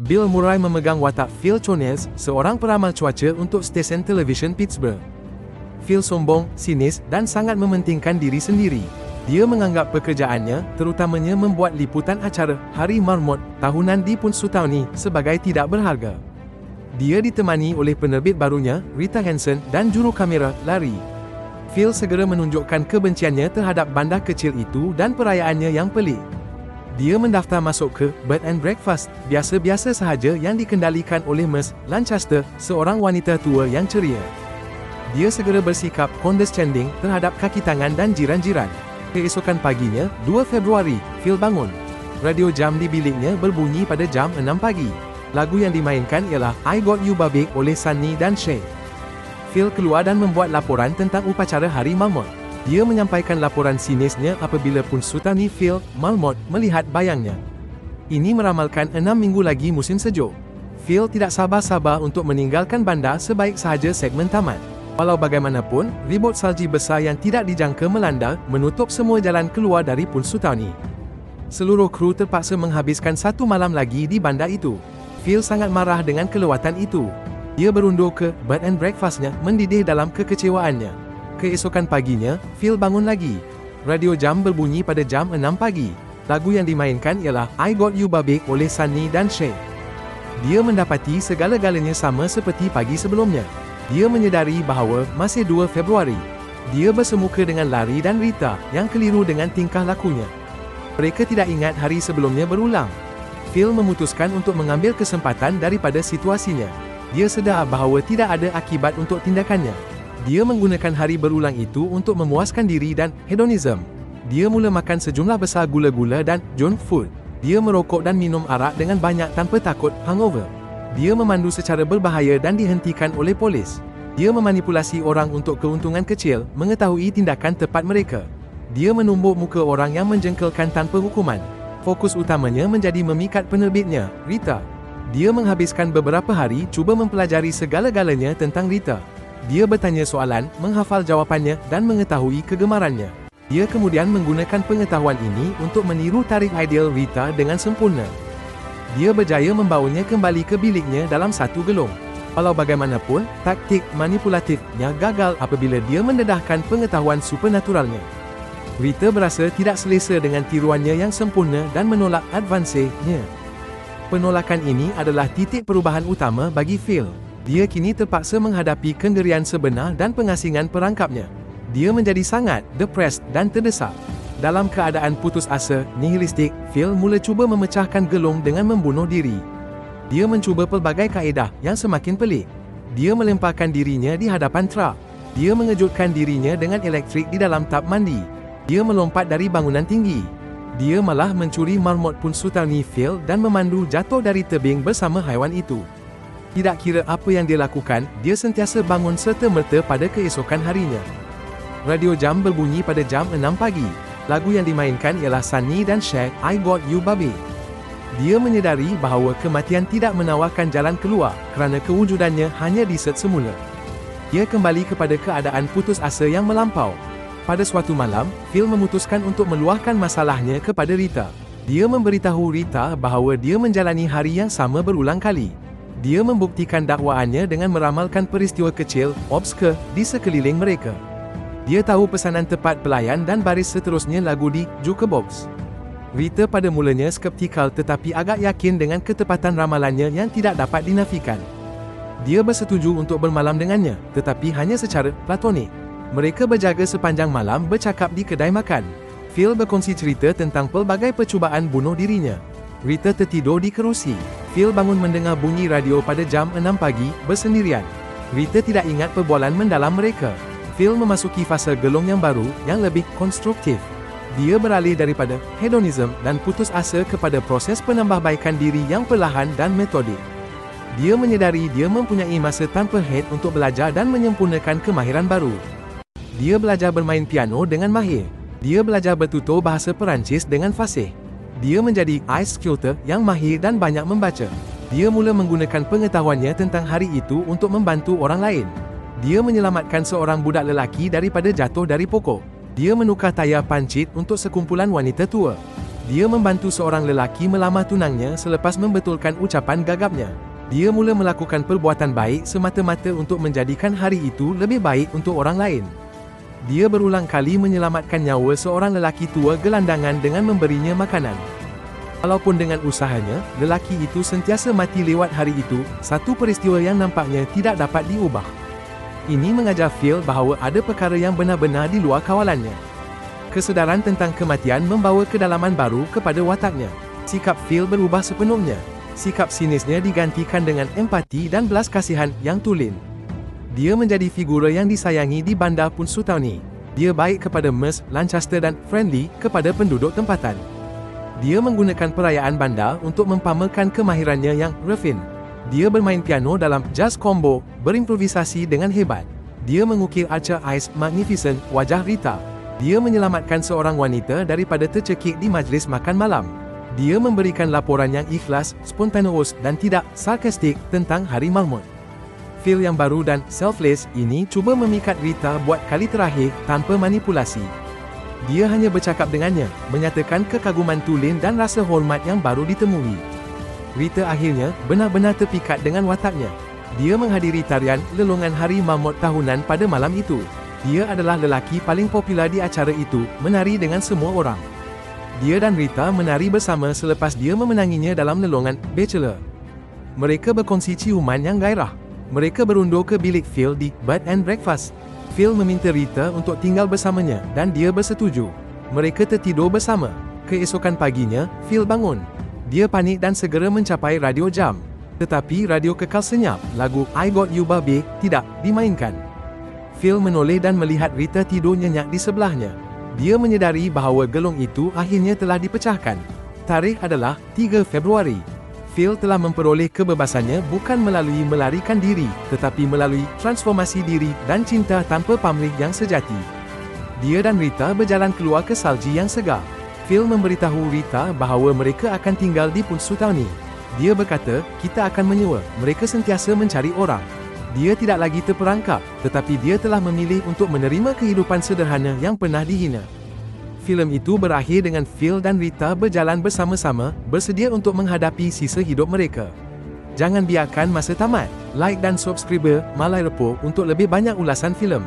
Bill Murray memegang watak Phil Chones, seorang peramal cuaca untuk stesen televisyen Pittsburgh. Phil sombong, sinis, dan sangat mementingkan diri sendiri. Dia menganggap pekerjaannya, terutamanya membuat liputan acara Hari Marmot tahunan di Punxsutawney, sebagai tidak berharga. Dia ditemani oleh penerbit barunya, Rita Hanson, dan juru kamera, Larry. Phil segera menunjukkan kebenciannya terhadap bandar kecil itu dan perayaannya yang pelik. Dia mendaftar masuk ke Bed and Breakfast, biasa-biasa sahaja yang dikendalikan oleh Ms. Lancaster, seorang wanita tua yang ceria. Dia segera bersikap condescending terhadap kaki tangan dan jiran-jiran. Keesokan paginya, 2 Februari, Phil bangun. Radio jam di biliknya berbunyi pada jam 6 pagi. Lagu yang dimainkan ialah I Got You Babe oleh Sunny dan Cher. Phil keluar dan membuat laporan tentang upacara Hari Marmot. Dia menyampaikan laporan sinisnya apabila Punxsutawney Phil Marmot melihat bayangnya. Ini meramalkan 6 minggu lagi musim sejuk. Phil tidak sabar-sabar untuk meninggalkan bandar sebaik sahaja segmen tamat. Walau bagaimanapun, ribut salji besar yang tidak dijangka melanda, menutup semua jalan keluar dari Punxsutawney. Seluruh kru terpaksa menghabiskan 1 malam lagi di bandar itu. Phil sangat marah dengan kelewatan itu. Dia berundur ke Bed and Breakfast-nya, mendidih dalam kekecewaannya. Keesokan paginya, Phil bangun lagi. Radio jam berbunyi pada jam 6 pagi. Lagu yang dimainkan ialah I Got You Babe oleh Sunny dan Cher. Dia mendapati segala-galanya sama seperti pagi sebelumnya. Dia menyedari bahawa masih 2 Februari. Dia bersemuka dengan Larry dan Rita, yang keliru dengan tingkah lakunya. Mereka tidak ingat hari sebelumnya berulang. Phil memutuskan untuk mengambil kesempatan daripada situasinya. Dia sedar bahawa tidak ada akibat untuk tindakannya. Dia menggunakan hari berulang itu untuk memuaskan diri dan hedonism. Dia mula makan sejumlah besar gula-gula dan junk food. Dia merokok dan minum arak dengan banyak tanpa takut hangover. Dia memandu secara berbahaya dan dihentikan oleh polis. Dia memanipulasi orang untuk keuntungan kecil, mengetahui tindakan tepat mereka. Dia menumbuk muka orang yang menjengkelkan tanpa hukuman. Fokus utamanya menjadi memikat penerbitnya, Rita. Dia menghabiskan beberapa hari cuba mempelajari segala-galanya tentang Rita. Dia bertanya soalan, menghafal jawapannya, dan mengetahui kegemarannya. Dia kemudian menggunakan pengetahuan ini untuk meniru tarikh ideal Rita dengan sempurna. Dia berjaya membawanya kembali ke biliknya dalam satu gelung. Walau bagaimanapun, taktik manipulatifnya gagal apabila dia mendedahkan pengetahuan supernaturalnya. Rita berasa tidak selesa dengan tiruannya yang sempurna dan menolak advance-nya. Penolakan ini adalah titik perubahan utama bagi Phil. Dia kini terpaksa menghadapi kengerian sebenar dan pengasingan perangkapnya. Dia menjadi sangat depressed dan terdesak. Dalam keadaan putus asa, nihilistik, Phil mula cuba memecahkan gelung dengan membunuh diri. Dia mencuba pelbagai kaedah yang semakin pelik. Dia melemparkan dirinya di hadapan truk. Dia mengejutkan dirinya dengan elektrik di dalam tub mandi. Dia melompat dari bangunan tinggi. Dia malah mencuri marmot Punxsutawney Phil dan memandu jatuh dari tebing bersama haiwan itu. Tidak kira apa yang dia lakukan, dia sentiasa bangun serta-merta pada keesokan harinya. Radio jam berbunyi pada jam 6 pagi. Lagu yang dimainkan ialah Sunny dan Cher, I Got You Babe. Dia menyedari bahawa kematian tidak menawarkan jalan keluar kerana kewujudannya hanya di set semula. Dia kembali kepada keadaan putus asa yang melampau. Pada suatu malam, Phil memutuskan untuk meluahkan masalahnya kepada Rita. Dia memberitahu Rita bahawa dia menjalani hari yang sama berulang kali. Dia membuktikan dakwaannya dengan meramalkan peristiwa kecil, obskur, di sekeliling mereka. Dia tahu pesanan tepat pelayan dan baris seterusnya lagu di jukebox. Rita pada mulanya skeptikal tetapi agak yakin dengan ketepatan ramalannya yang tidak dapat dinafikan. Dia bersetuju untuk bermalam dengannya, tetapi hanya secara platonik. Mereka berjaga sepanjang malam bercakap di kedai makan. Phil berkongsi cerita tentang pelbagai percubaan bunuh dirinya. Rita tertidur di kerusi. Phil bangun mendengar bunyi radio pada jam 6 pagi, bersendirian. Rita tidak ingat perbualan mendalam mereka. Phil memasuki fasa gelung yang baru, yang lebih konstruktif. Dia beralih daripada hedonism dan putus asa kepada proses penambahbaikan diri yang perlahan dan metodik. Dia menyedari dia mempunyai masa tanpa head untuk belajar dan menyempurnakan kemahiran baru. Dia belajar bermain piano dengan mahir. Dia belajar bertutur bahasa Perancis dengan fasih. Dia menjadi ice skater yang mahir dan banyak membaca. Dia mula menggunakan pengetahuannya tentang hari itu untuk membantu orang lain. Dia menyelamatkan seorang budak lelaki daripada jatuh dari pokok. Dia menukar tayar pancit untuk sekumpulan wanita tua. Dia membantu seorang lelaki melamar tunangnya selepas membetulkan ucapan gagapnya. Dia mula melakukan perbuatan baik semata-mata untuk menjadikan hari itu lebih baik untuk orang lain. Dia berulang kali menyelamatkan nyawa seorang lelaki tua gelandangan dengan memberinya makanan. Walaupun dengan usahanya, lelaki itu sentiasa mati lewat hari itu, satu peristiwa yang nampaknya tidak dapat diubah. Ini mengajar Phil bahawa ada perkara yang benar-benar di luar kawalannya. Kesedaran tentang kematian membawa kedalaman baru kepada wataknya. Sikap Phil berubah sepenuhnya. Sikap sinisnya digantikan dengan empati dan belas kasihan yang tulen. Dia menjadi figura yang disayangi di bandar Punxsutawney. Dia baik kepada Merce, Lancaster dan friendly kepada penduduk tempatan. Dia menggunakan perayaan bandar untuk mempamerkan kemahirannya yang refin. Dia bermain piano dalam jazz combo, berimprovisasi dengan hebat. Dia mengukir arca ais magnificent wajah Rita. Dia menyelamatkan seorang wanita daripada tercekik di majlis makan malam. Dia memberikan laporan yang ikhlas, spontaneous dan tidak sarkastik tentang Hari Marmot. Phil yang baru dan selfless ini cuba memikat Rita buat kali terakhir tanpa manipulasi. Dia hanya bercakap dengannya, menyatakan kekaguman tulen dan rasa hormat yang baru ditemui. Rita akhirnya benar-benar terpikat dengan wataknya. Dia menghadiri tarian lelongan Hari Marmot tahunan pada malam itu. Dia adalah lelaki paling popular di acara itu, menari dengan semua orang. Dia dan Rita menari bersama selepas dia memenanginya dalam lelongan Bachelor. Mereka berkongsi ciuman yang gairah. Mereka berundur ke bilik Phil di Bed and Breakfast. Phil meminta Rita untuk tinggal bersamanya dan dia bersetuju. Mereka tertidur bersama. Keesokan paginya, Phil bangun. Dia panik dan segera mencapai radio jam. Tetapi radio kekal senyap, lagu I Got You Babe tidak dimainkan. Phil menoleh dan melihat Rita tidur nyenyak di sebelahnya. Dia menyedari bahawa gelung itu akhirnya telah dipecahkan. Tarikh adalah 3 Februari. Phil telah memperoleh kebebasannya bukan melalui melarikan diri, tetapi melalui transformasi diri dan cinta tanpa pamrih yang sejati. Dia dan Rita berjalan keluar ke salji yang segar. Phil memberitahu Rita bahawa mereka akan tinggal di Punxsutawney. Dia berkata, kita akan menyewa, mereka sentiasa mencari orang. Dia tidak lagi terperangkap, tetapi dia telah memilih untuk menerima kehidupan sederhana yang pernah dihina. Filem itu berakhir dengan Phil dan Rita berjalan bersama-sama, bersedia untuk menghadapi sisa hidup mereka. Jangan biarkan masa tamat. Like dan subscribe Malay Report untuk lebih banyak ulasan filem.